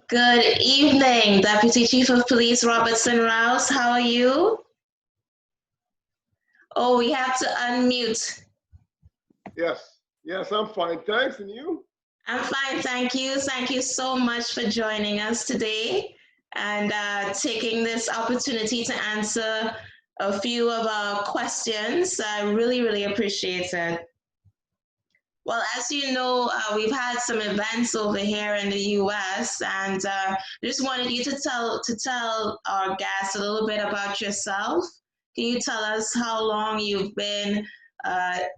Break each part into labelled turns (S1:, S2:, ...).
S1: Good evening, Deputy Chief of Police Robertson Rouse. How are you? Oh, we have to unmute.
S2: Yes, I'm fine. Thanks, and you?
S1: I'm fine, thank you. Thank you so much for joining us today and taking this opportunity to answer a few of our questions. I really appreciate it. Well, as you know, we've had some events over here in the U.S., and just wanted you to tell our guests a little bit about yourself. Can you tell us how long you've been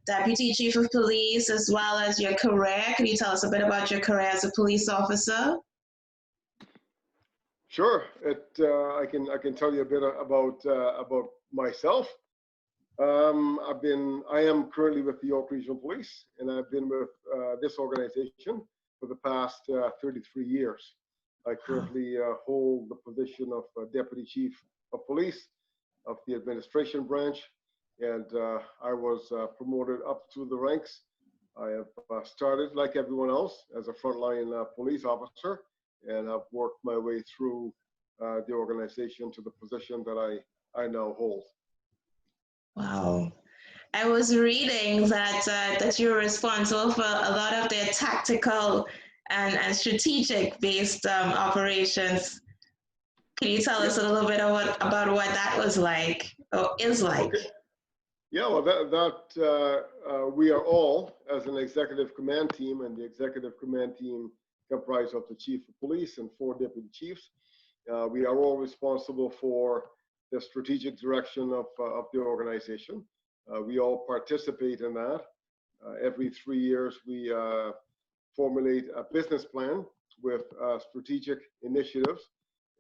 S1: Deputy Chief of Police, as well as your career? Can you tell us a bit about your career as a police officer?
S2: Sure. I can tell you a bit about myself. I am currently with the York Regional Police, and I've been with this organization for the past 33 years. I currently hold the position of Deputy Chief of Police of the administration branch, and I was promoted up through the ranks. I have started, like everyone else, as a frontline police officer, and I've worked my way through the organization to the position that I now hold.
S1: Wow. I was reading that you're responsible for a lot of their tactical and strategic based operations. Can you tell us a little bit about what that was like or is like?
S2: Okay. Yeah, well, we are all, as an executive command team, and the executive command team comprised of the chief of police and 4 deputy chiefs. We are all responsible for the strategic direction of the organization. We all participate in that. Every 3 years, we formulate a business plan with strategic initiatives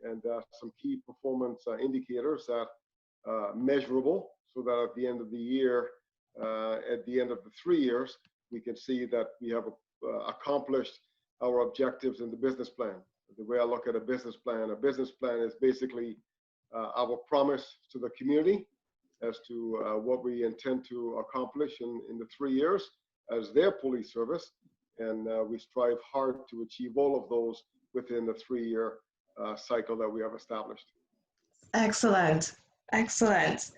S2: and some key performance indicators that measurable, so that at the end of the year, at the end of the 3 years, we can see that we have accomplished our objectives in the business plan. The way I look at a business plan is basically our promise to the community as to what we intend to accomplish in the 3 years as their police service. And we strive hard to achieve all of those within the 3-year cycle that we have established.
S1: Excellent. Excellent.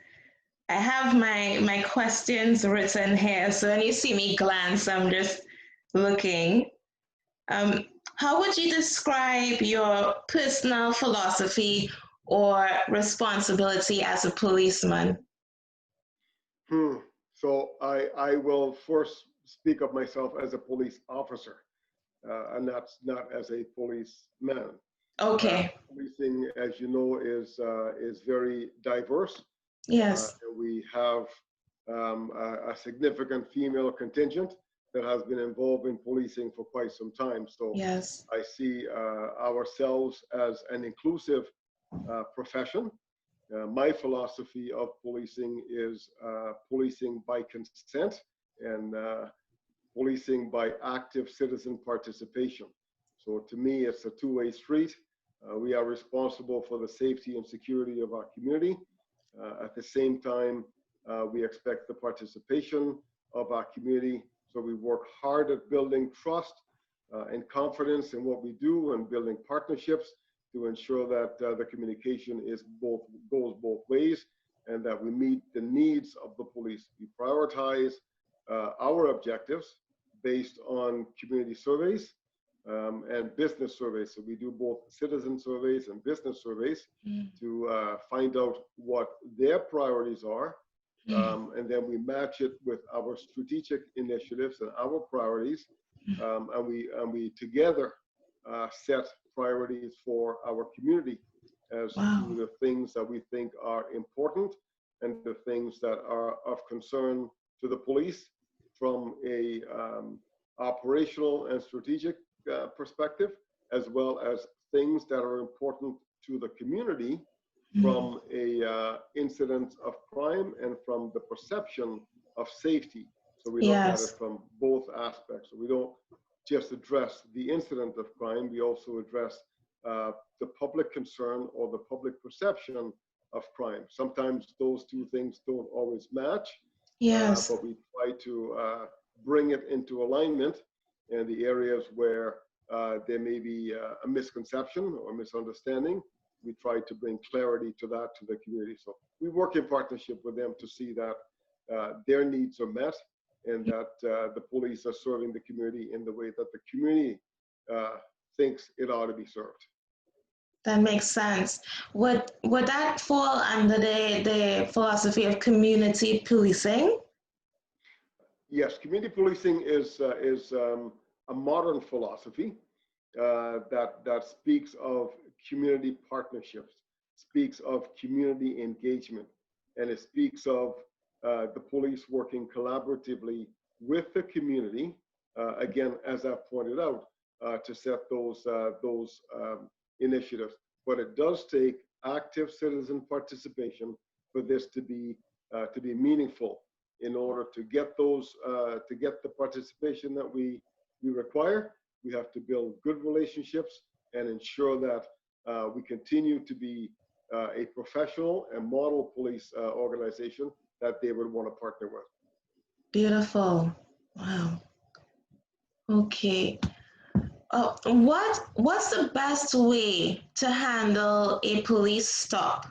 S1: I have my questions written here. So when you see me glance, I'm just looking. How would you describe your personal philosophy or responsibility as a policeman?
S2: So I will first speak of myself as a police officer, and that's not as a policeman.
S1: Okay.
S2: Policing, as you know, is very diverse.
S1: Yes.
S2: We have a significant female contingent that has been involved in policing for quite some time. So
S1: yes.
S2: I see ourselves as an inclusive profession. My philosophy of policing is policing by consent and policing by active citizen participation. So to me, it's a two-way street. We are responsible for the safety and security of our community. At the same time, we expect the participation of our community. So we work hard at building trust and confidence in what we do and building partnerships to ensure that the communication goes both ways and that we meet the needs of the police. We prioritize our objectives based on community surveys and business surveys. So we do both citizen surveys and business surveys to find out what their priorities are. And then we match it with our strategic initiatives and our priorities. And we together set priorities for our community as to the things that we think are important and the things that are of concern to the police from a operational and strategic perspective, as well as things that are important to the community from a incidence of crime and from the perception of safety. So we look at it from both aspects. So we don't just address the incident of crime, we also address the public concern or the public perception of crime. Sometimes those two things don't always match, but we try to bring it into alignment in the areas where there may be a misconception or misunderstanding. We try to bring clarity to that to the community. So we work in partnership with them to see that their needs are met and that the police are serving the community in the way that the community thinks it ought to be served.
S1: That makes sense. Would that fall under the philosophy of community policing?
S2: Yes, community policing is a modern philosophy that speaks of community partnerships, speaks of community engagement, and it speaks of the police working collaboratively with the community, again, as I pointed out, to set those initiatives. But it does take active citizen participation for this to be meaningful. In order to get the participation that we require, we have to build good relationships and ensure that we continue to be a professional and model police organization that they would want to partner with.
S1: Beautiful. Wow. Okay. What's the best way to handle a police stop?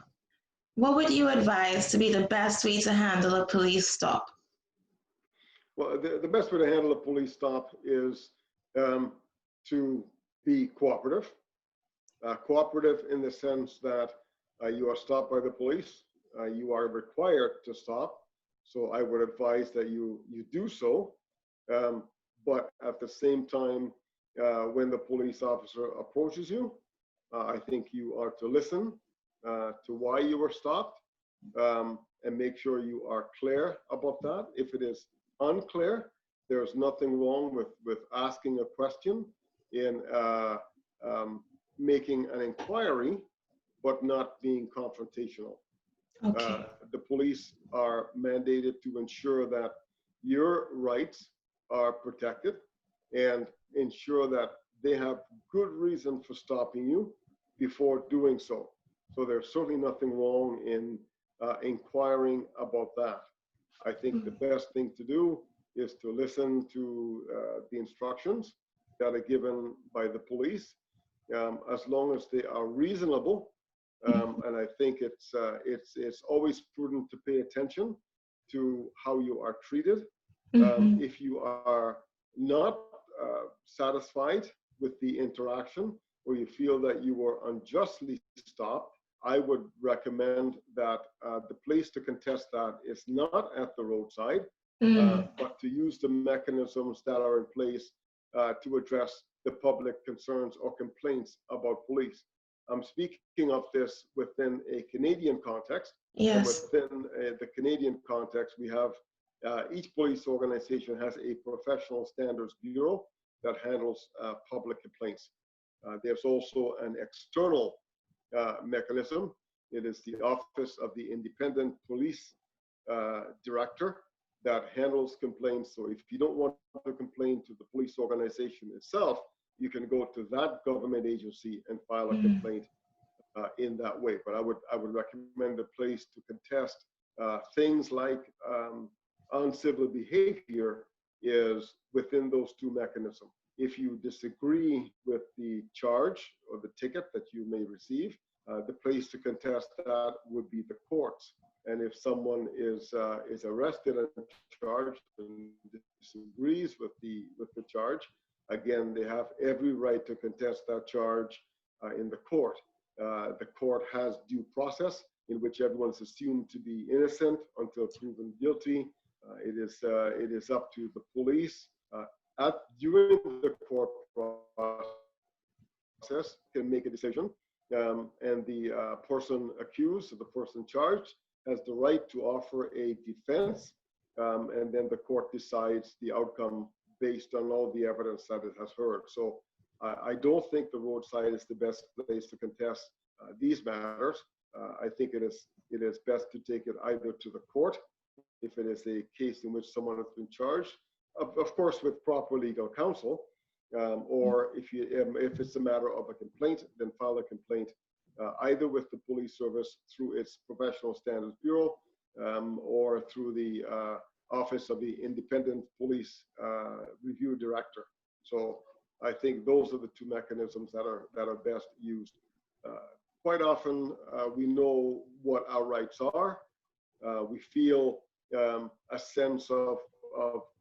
S1: What would you advise to be the best way to handle a police stop?
S2: Well, the best way to handle a police stop is to be cooperative. Cooperative in the sense that you are stopped by the police, you are required to stop. So I would advise that you do so. But at the same time, when the police officer approaches you, I think you are to listen to why you were stopped and make sure you are clear about that. If it is unclear, there's nothing wrong with asking a question in making an inquiry, but not being confrontational.
S1: Okay.
S2: The police are mandated to ensure that your rights are protected and ensure that they have good reason for stopping you before doing so. So there's certainly nothing wrong in inquiring about that. I think the best thing to do is to listen to the instructions that are given by the police, as long as they are reasonable. And I think it's always prudent to pay attention to how you are treated. If you are not satisfied with the interaction, or you feel that you were unjustly stopped, I would recommend that the place to contest that is not at the roadside, but to use the mechanisms that are in place to address the public concerns or complaints about police. I'm speaking of this within a Canadian context.
S1: Yes.
S2: And within the Canadian context, we have each police organization has a professional standards bureau that handles public complaints. There's also an external mechanism. It is the Office of the Independent Police Director that handles complaints. So if you don't want to complain to the police organization itself, you can go to that government agency and file a complaint in that way. But I would recommend a place to contest things like uncivil behavior is within those two mechanisms. If you disagree with the charge or the ticket that you may receive, the place to contest that would be the courts. And if someone is arrested and charged and disagrees with the charge, again, they have every right to contest that charge in the court. The court has due process in which everyone is assumed to be innocent until proven guilty. It is up to the police during the court process can make a decision, and the person accused or the person charged has the right to offer a defense, and then the court decides the outcome based on all the evidence that it has heard. So I don't think the roadside is the best place to contest these matters. I think it is best to take it either to the court if it is a case in which someone has been charged, of course with proper legal counsel, or if it's a matter of a complaint, then file a complaint either with the police service through its professional standards bureau, or through the Office of the Independent Police Review Director. So I think those are the two mechanisms that are best used. Quite often, we know what our rights are. We feel a sense of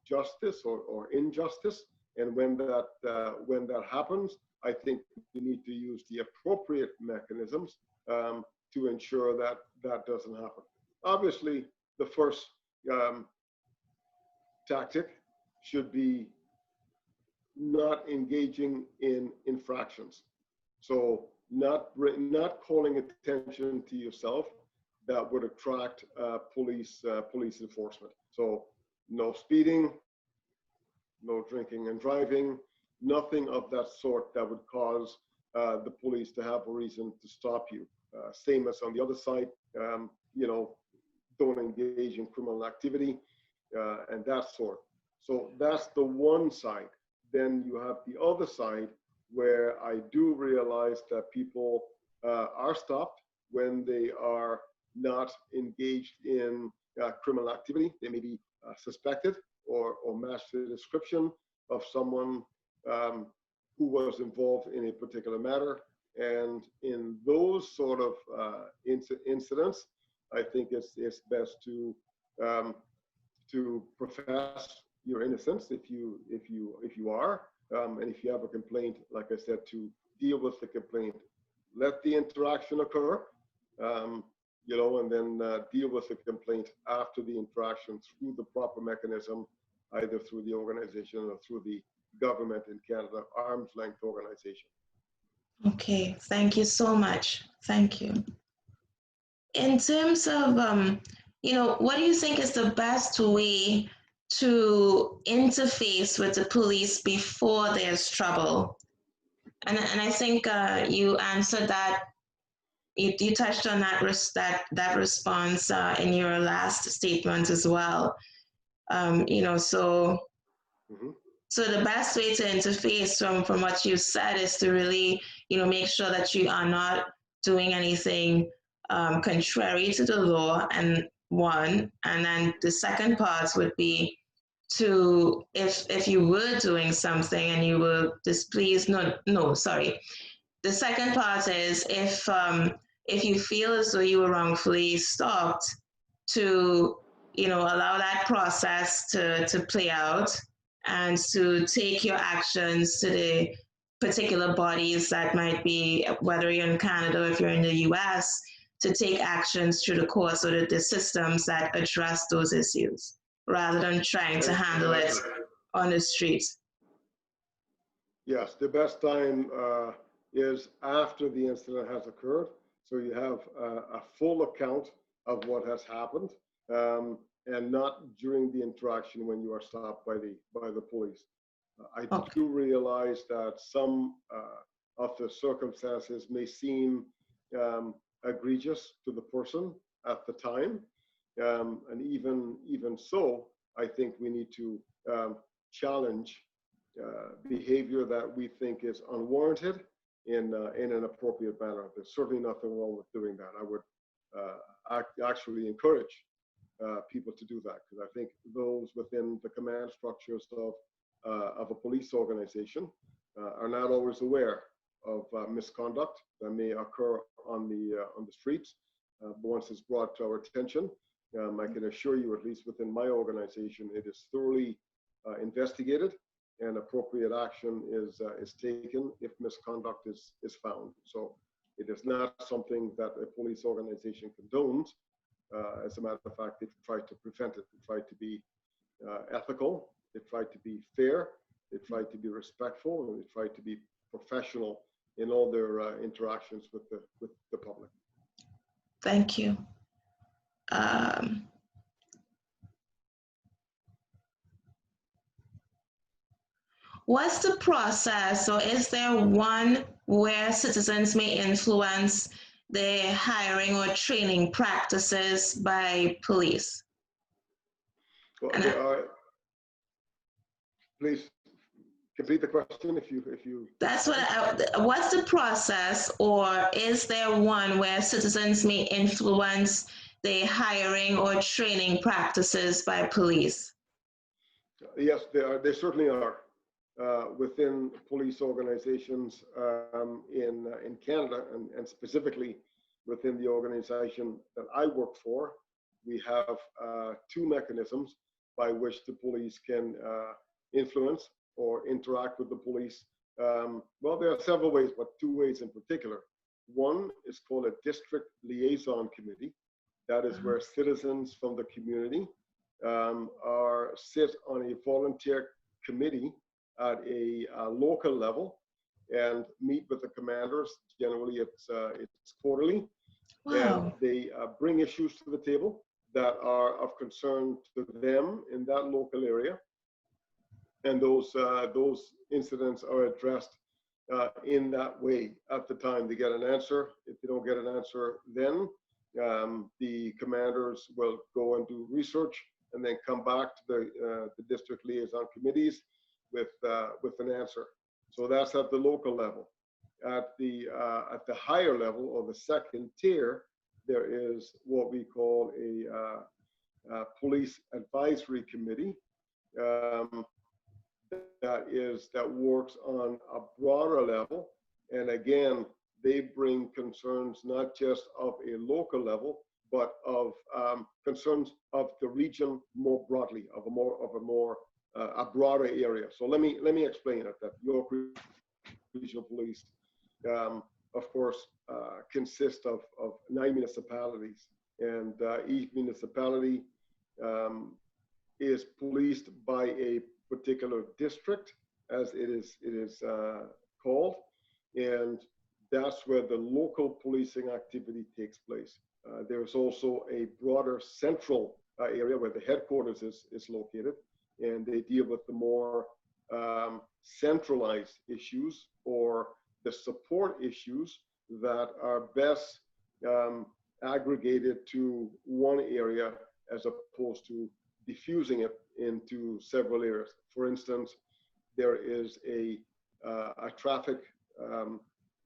S2: justice or injustice, and when that happens, I think we need to use the appropriate mechanisms to ensure that that doesn't happen. Obviously, the first tactic should be not engaging in infractions. So not calling attention to yourself that would attract police enforcement. So no speeding, no drinking and driving, nothing of that sort that would cause the police to have a reason to stop you. Same as on the other side, don't engage in criminal activity and that sort. So that's the one side. Then you have the other side where I do realize that people are stopped when they are not engaged in criminal activity. They may be suspected or match the description of someone who was involved in a particular matter. And in those sort of incidents, I think it's best to profess your innocence if you are, and if you have a complaint, like I said, to deal with the complaint. Let the interaction occur, and then deal with the complaint after the interaction through the proper mechanism, either through the organization or through the government in Canada, arm's length organization.
S1: Okay, thank you so much. Thank you. In terms of, what do you think is the best way to interface with the police before there's trouble? And I think you answered that. You touched on that response in your last statement as well. So. Mm-hmm. So the best way to interface from what you said is to really, make sure that you are not doing anything contrary to the law, and then the second part would be to, if you were doing something and you were displeased, the second part is if you feel as though you were wrongfully stopped, to, allow that process to play out, and to take your actions to the particular bodies that might be, whether you're in Canada or if you're in the US, to take actions through the courts or the systems that address those issues, rather than trying to handle it on the streets.
S2: Yes, the best time is after the incident has occurred, so you have a full account of what has happened. And not during the interaction when you are stopped by the police. I do realize that some of the circumstances may seem egregious to the person at the time, and even so, I think we need to challenge behavior that we think is unwarranted in an appropriate manner. There's certainly nothing wrong with doing that. I would actually encourage people to do that, because I think those within the command structures of a police organization are not always aware of misconduct that may occur on the streets. But once it's brought to our attention, I can assure you, at least within my organization, it is thoroughly investigated, and appropriate action is taken if misconduct is found. So it is not something that a police organization condones. As a matter of fact, they've tried to prevent it. They tried to be ethical. They tried to be fair. They tried to be respectful, and they tried to be professional in all their interactions with the public.
S1: Thank you. What's the process, or is there one where citizens may influence the hiring or training practices by police?
S2: Well, please complete the question if you.
S1: That's what's the process, or is there one where citizens may influence the hiring or training practices by police?
S2: Yes, they certainly are. within police organizations in Canada, and specifically within the organization that I work for, we have two mechanisms by which the police can influence or interact with the police. Well, there are several ways, but two ways in particular. One is called a district liaison committee. That is where citizens from the community sit on a volunteer committee at a local level and meet with the commanders. Generally, it's quarterly.
S1: Wow.
S2: And they bring issues to the table that are of concern to them in that local area. And those incidents are addressed in that way at the time they get an answer. If they don't get an answer, then the commanders will go and do research and then come back to the district liaison committees with an answer. So that's at the local level. At the higher level, or the second tier, there is what we call a police advisory committee that works on a broader level. And again, they bring concerns not just of a local level, but of concerns of the region more broadly, of a broader area. So let me explain it. That York Regional Police, of course, consists of 9 municipalities, and each municipality is policed by a particular district, as it is called, and that's where the local policing activity takes place. There's also a broader central area where the headquarters is located, and they deal with the more centralized issues or the support issues that are best aggregated to one area as opposed to diffusing it into several areas. For instance, there is a traffic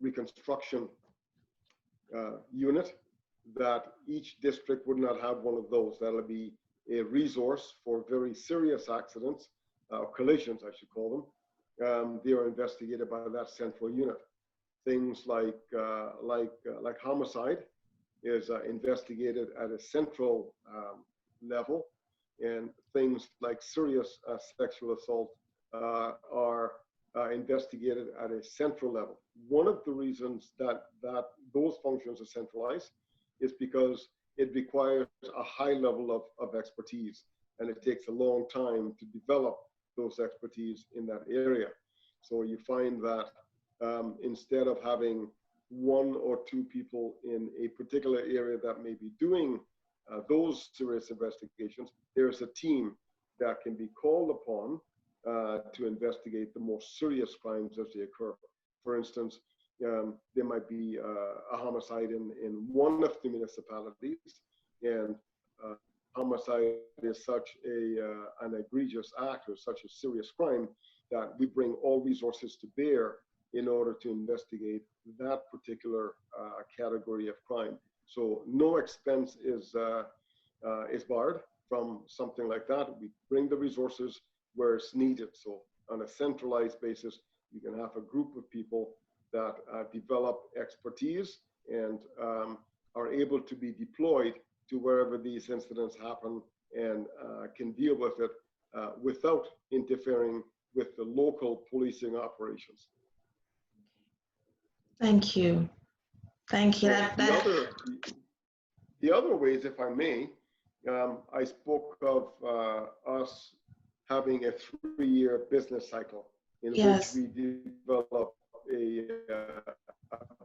S2: reconstruction unit that each district would not have one of those. That'll be a resource for very serious accidents, collisions, I should call them. They are investigated by that central unit. Things like homicide is investigated at a central level, and things like serious sexual assault are investigated at a central level. One of the reasons that those functions are centralized is because it requires a high level of expertise, and it takes a long time to develop those expertise in that area. So you find that instead of having one or two people in a particular area that may be doing those serious investigations, there's a team that can be called upon to investigate the most serious crimes as they occur. For instance, there might be a homicide in one of the municipalities, and homicide is such an egregious act or such a serious crime that we bring all resources to bear in order to investigate that particular category of crime. So no expense is barred from something like that. We bring the resources where it's needed. So on a centralized basis, you can have a group of people that develop expertise and are able to be deployed to wherever these incidents happen and can deal with it without interfering with the local policing operations.
S1: Thank you. Thank you.
S2: The other ways, if I may, I spoke of us having a 3-year business cycle in
S1: Yes.
S2: which we develop a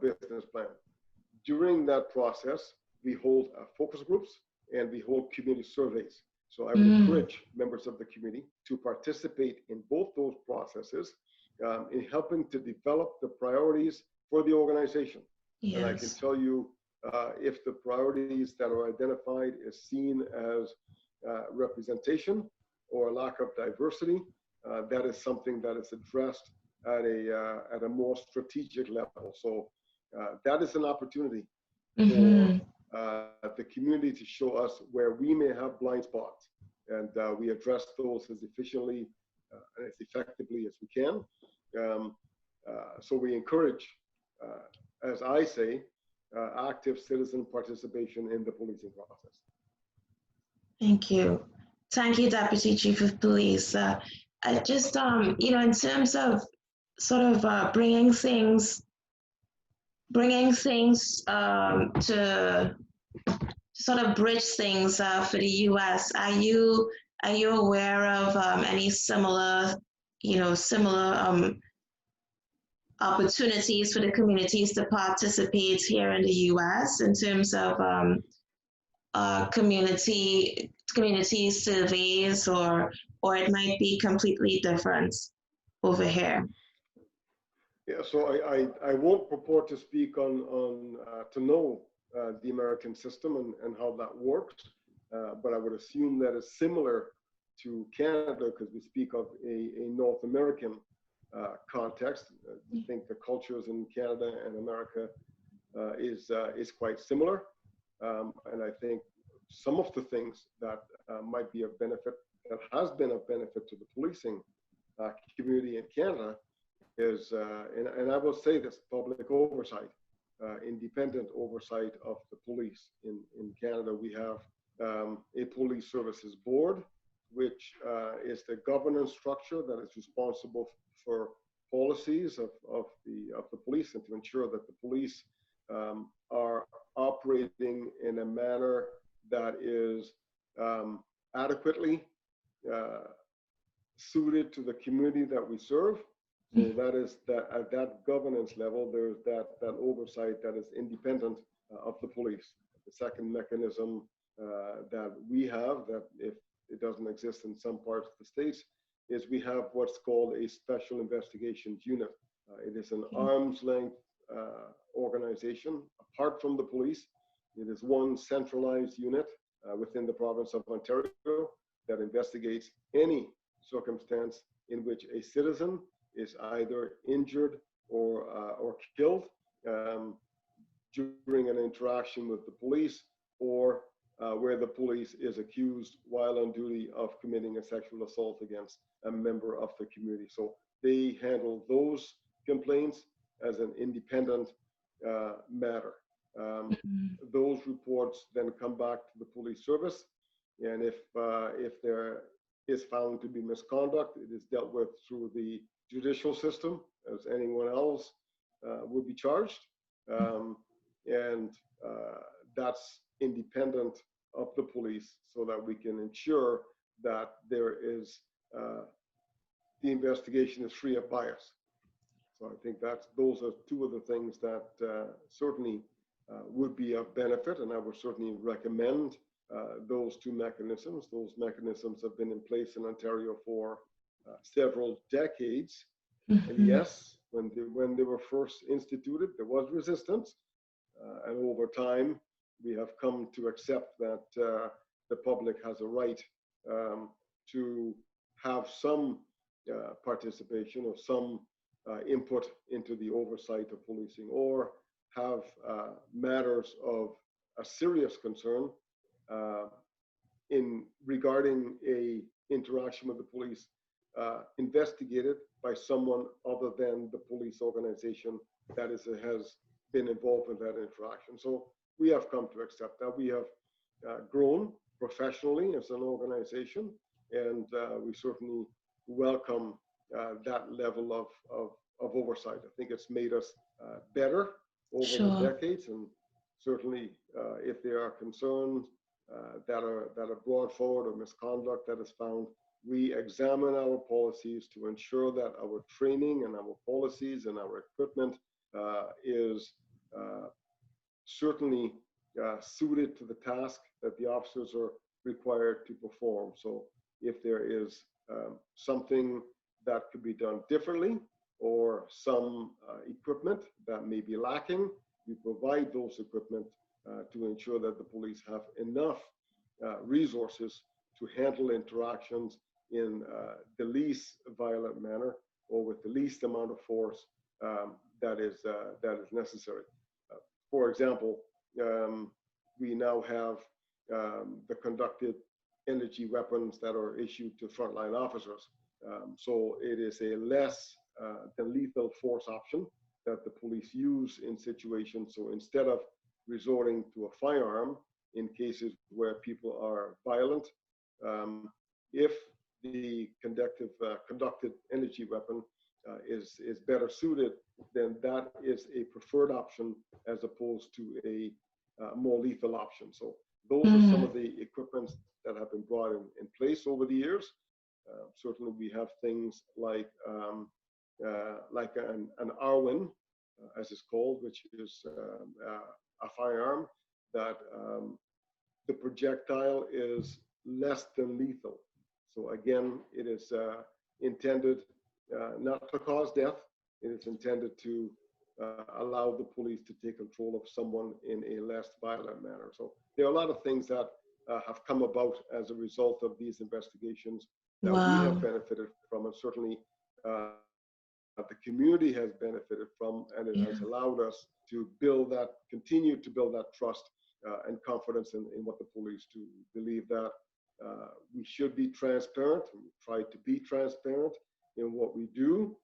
S2: business plan. During that process, we hold focus groups and we hold community surveys. So I would encourage members of the community to participate in both those processes in helping to develop the priorities for the organization.
S1: Yes.
S2: And I can tell you, if the priorities that are identified is seen as representation or lack of diversity, that is something that is addressed at a more strategic level. So that is an opportunity for the community to show us where we may have blind spots, and we address those as efficiently as effectively as we can. So we encourage, as I say, active citizen participation in the policing process.
S1: Thank you. Thank you, Deputy Chief of Police. I just, you know, in terms of sort of bringing things to sort of bridge things for the U.S. Are you aware of any similar, similar opportunities for the communities to participate here in the U.S. in terms of community surveys, or it might be completely different over here?
S2: Yeah, so I won't purport to speak on to know the American system and how that works, but I would assume that is similar to Canada because we speak of a North American context. I think the cultures in Canada and America is quite similar, and I think some of the things that might be of benefit, that has been of benefit to the policing community in Canada is, and I will say this, public oversight, independent oversight of the police. In Canada, we have a police services board, which is the governance structure that is responsible for policies of the police and to ensure that the police are operating in a manner that is adequately suited to the community that we serve. So that is that at that governance level, there's that oversight that is independent of the police. The second mechanism that we have, that if it doesn't exist in some parts of the states, is we have what's called a special investigations unit. It is an arm's length organization apart from the police. It is one centralized unit within the province of Ontario that investigates any circumstance in which a citizen is either injured or killed during an interaction with the police, or where the police is accused while on duty of committing a sexual assault against a member of the community. So they handle those complaints as an independent matter. Those reports then come back to the police service, and if there is found to be misconduct, it is dealt with through the judicial system as anyone else would be charged, and that's independent of the police, so that we can ensure that there is the investigation is free of bias. So I think those are two of the things that certainly would be of benefit, and I would certainly recommend those two mechanisms. Those mechanisms have been in place in Ontario for several decades. And yes, when they were first instituted, there was resistance, and over time we have come to accept that the public has a right to have some participation or some input into the oversight of policing, or have matters of a serious concern in regarding a interaction with the police investigated by someone other than the police organization that has been involved in that interaction. So we have come to accept that. We have grown professionally as an organization, and we certainly welcome that level of oversight. I think it's made us better over the decades, and certainly if there are concerns that are brought forward or misconduct that is found, we examine our policies to ensure that our training and our policies and our equipment is certainly suited to the task that the officers are required to perform. So if there is something that could be done differently, or some equipment that may be lacking, we provide those equipment to ensure that the police have enough resources to handle interactions in the least violent manner, or with the least amount of force that is necessary. For example, we now have the conducted energy weapons that are issued to frontline officers. So it is a less than lethal force option that the police use in situations. So instead of resorting to a firearm in cases where people are violent, if the conducted energy weapon is better suited, then that is a preferred option as opposed to a more lethal option. So those are some of the equipments that have been brought in place over the years. Certainly, we have things like an Arwin, as it's called, which is a firearm that the projectile is less than lethal. So again, it is intended not to cause death. It is intended to allow the police to take control of someone in a less violent manner. So there are a lot of things that have come about as a result of these investigations that we have benefited from, and certainly the community has benefited from, and it has allowed us to continue to build that trust and confidence in what the police do. Believe that we should be transparent, and we try to be transparent in what we do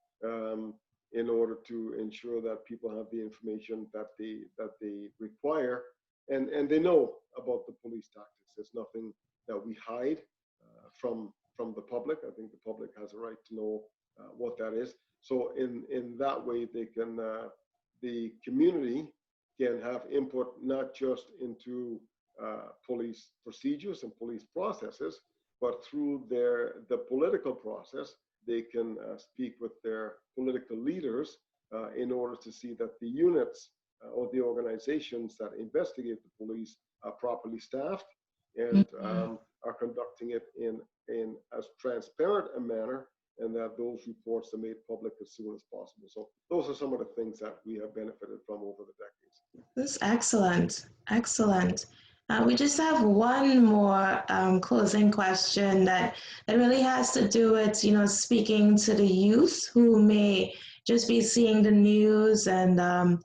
S2: in order to ensure that people have the information that they require, and they know about the police tactics. There's nothing that we hide from the public. I think the public has a right to know what that is. So in that way, they can the community can have input not just into police procedures and police processes, but through the political process, they can speak with their political leaders in order to see that the units or the organizations that investigate the police are properly staffed and are conducting it in as transparent a manner, and that those reports are made public as soon as possible. So those are some of the things that we have benefited from over the decades.
S1: That's excellent. Excellent. We just have one more closing question that really has to do with, speaking to the youth who may just be seeing the news and, the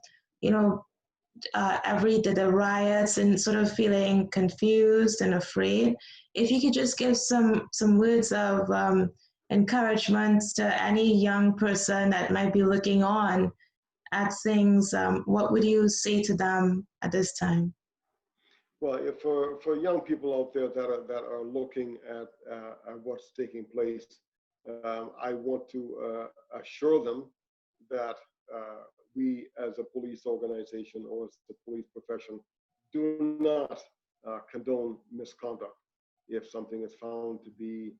S1: riots and sort of feeling confused and afraid. If you could just give some words of encouragement to any young person that might be looking on at things, what would you say to them at this time?
S2: Well, for young people out there that are looking at what's taking place, I want to assure them that we as a police organization or as the police profession do not condone misconduct. If something is found to be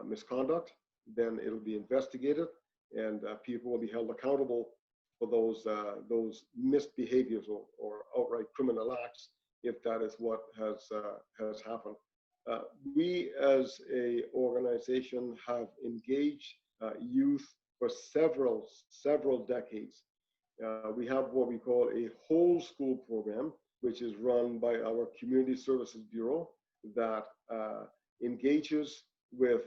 S2: misconduct, then it'll be investigated, and people will be held accountable for those misbehaviors or outright criminal acts, if that is what has happened. We as a organization have engaged youth for several decades. We have what we call a whole school program, which is run by our Community Services Bureau that engages with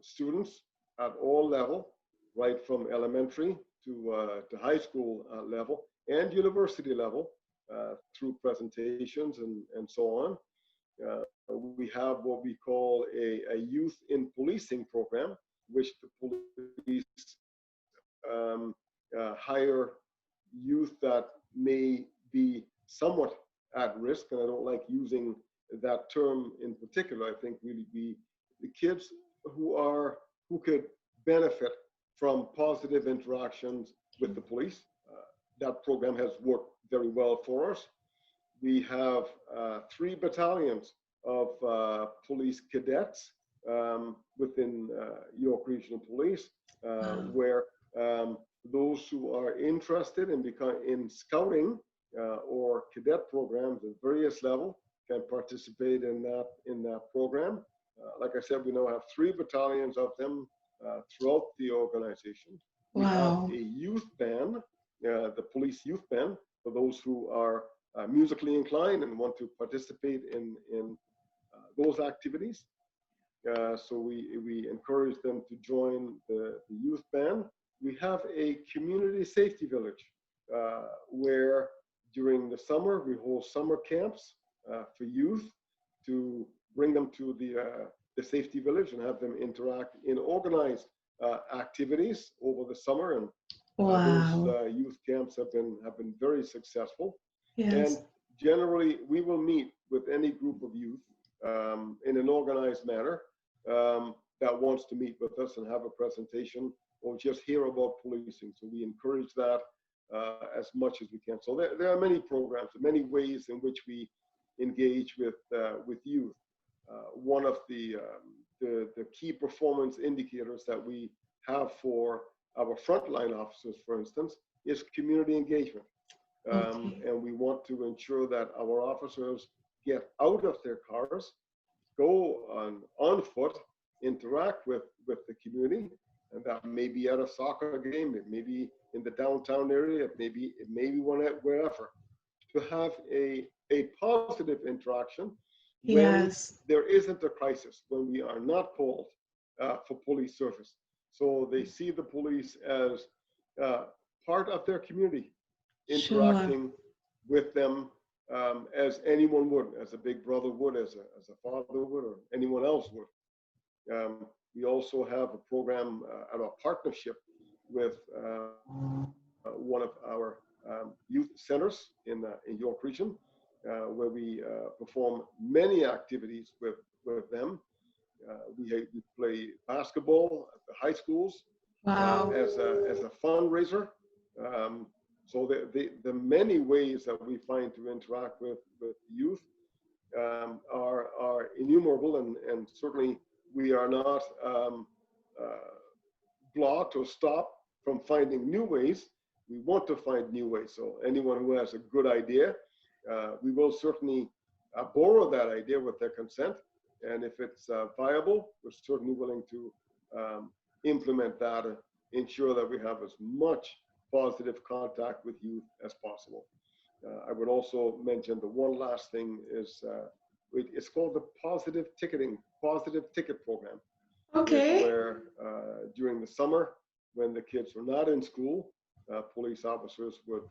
S2: students at all levels, right from elementary to high school level and university level, through presentations and so on. We have what we call a youth in policing program, which the police hire youth that may be somewhat at risk, and I don't like using that term in particular. I think really be the kids who could benefit from positive interactions with the police. That program has worked very well for us. We have 3 battalions of police cadets within York Regional Police, where those who are interested in scouting or cadet programs at various levels can participate in that program. Like I said, we now have 3 battalions of them throughout the organization. We have a youth band, the police youth band, for those who are musically inclined and want to participate in those activities. So we encourage them to join the youth band. We have a community safety village where during the summer we hold summer camps for youth to bring them to the safety village and have them interact in organized activities over the summer. And those
S1: Wow.
S2: youth camps have been very successful. And
S1: Yes.
S2: generally, we will meet with any group of youth in an organized manner that wants to meet with us and have a presentation or just hear about policing. So we encourage that as much as we can. So there are many programs, many ways in which we engage with youth. One of the key performance indicators that we have for our frontline officers, for instance, is community engagement.
S1: Okay.
S2: And we want to ensure that our officers get out of their cars, go on foot, interact with the community, and that may be at a soccer game, it may be in the downtown area, it may be wherever, to have a positive interaction when
S1: Yes.
S2: there isn't a crisis, when we are not called for police service. So they see the police as part of their community,
S1: Sure.
S2: interacting with them as anyone would, as a big brother would, as a father would, or anyone else would. We also have a program at our partnership with one of our youth centers in York Region, where we perform many activities with them. We play basketball at the high schools
S1: Wow.
S2: as a fundraiser. So the many ways that we find to interact with youth are innumerable, and certainly we are not blocked or stopped from finding new ways. We want to find new ways. So anyone who has a good idea, we will certainly borrow that idea with their consent. And if it's viable, we're certainly willing to implement that and ensure that we have as much positive contact with youth as possible. I would also mention the one last thing is it's called the positive ticket program.
S1: Okay.
S2: Where during the summer, when the kids were not in school, police officers would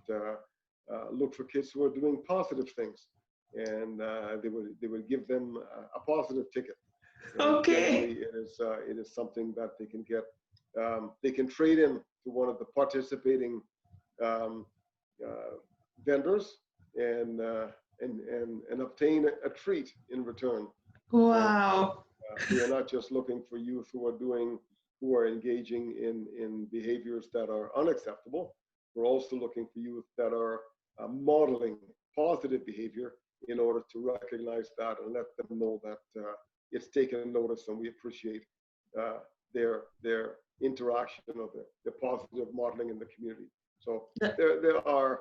S2: look for kids who are doing positive things, and they would give them a positive ticket. And generally,
S1: Okay.
S2: it is something that they can get. They can trade in to one of the participating vendors and obtain a treat in return. So
S1: Wow.
S2: we are not just looking for youth who are engaging in behaviors that are unacceptable. We're also looking for youth that are modeling positive behavior in order to recognize that and let them know that it's taken notice, and we appreciate their interaction of the positive modeling in the community. So there are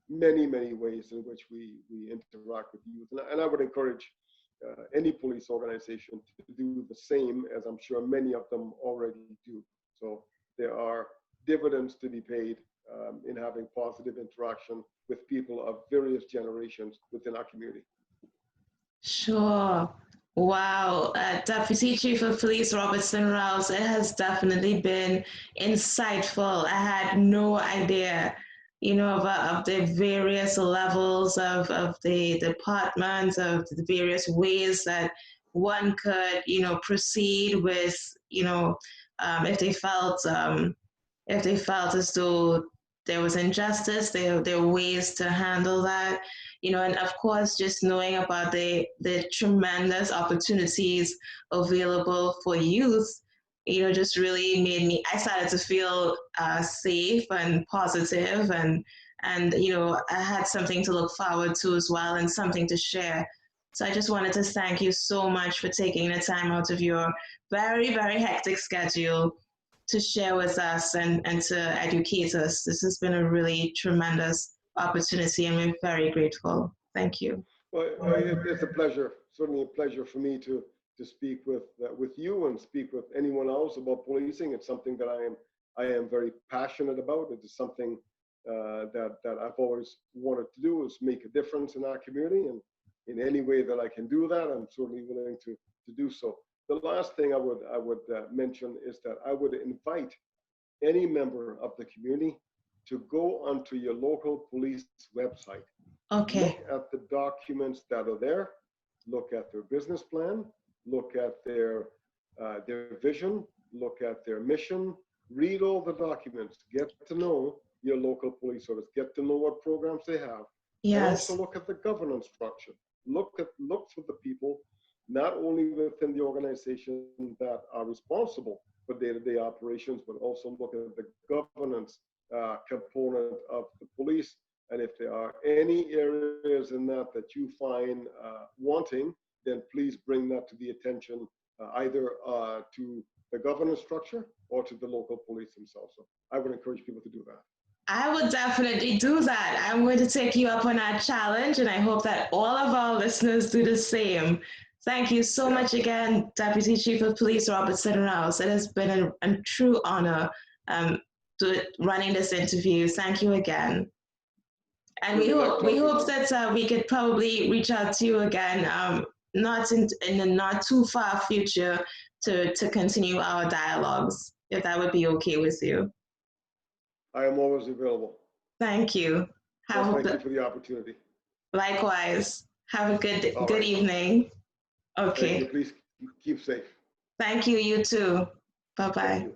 S2: many ways in which we interact with youth, and I would encourage any police organization to do the same, as I'm sure many of them already do. So there are dividends to be paid in having positive interaction with people of various generations within our community.
S1: Sure. Wow. Deputy Chief of Police Robertson Rouse, it has definitely been insightful. I had no idea, of the various levels of the departments, of the various ways that one could, proceed with, if they felt as though there was injustice, there are ways to handle that, and of course, just knowing about the tremendous opportunities available for youth, just really made me, I started to feel safe and positive, and I had something to look forward to as well, and something to share. So I just wanted to thank you so much for taking the time out of your very, very hectic schedule to share with us and to educate us. This has been a really tremendous opportunity, and we're very grateful. Thank you.
S2: Well, it's a pleasure, certainly a pleasure for me to speak with you and speak with anyone else about policing. It's something that I am very passionate about. It is something that I've always wanted to do, is make a difference in our community, and in any way that I can do that, I'm certainly willing to do so. The last thing I would mention is that I would invite any member of the community to go onto your local police website.
S1: Okay.
S2: Look at the documents that are there, look at their business plan, look at their vision, look at their mission, read all the documents, get to know your local police service, get to know what programs they have, and also
S1: Yes.
S2: look at the governance structure. Look for the people, not only within the organization that are responsible for day-to-day operations, but also look at the governance component of the police. And if there are any areas in that you find wanting, then please bring that to the attention either to the governance structure or to the local police themselves. So I would encourage people to do that.
S1: I would definitely do that. I'm going to take you up on that challenge, and I hope that all of our listeners do the same. Thank you so much again, Deputy Chief of Police Robert Sittenhouse. It has been a true honor running this interview. Thank you again. And we hope that we could probably reach out to you again, not in the not too far future, to continue our dialogues, if that would be okay with you.
S2: I am always available.
S1: Thank you.
S2: Thank you for the opportunity.
S1: Likewise. Have a good evening. Okay.
S2: Thank you. Please keep safe.
S1: Thank you. You too. Bye-bye.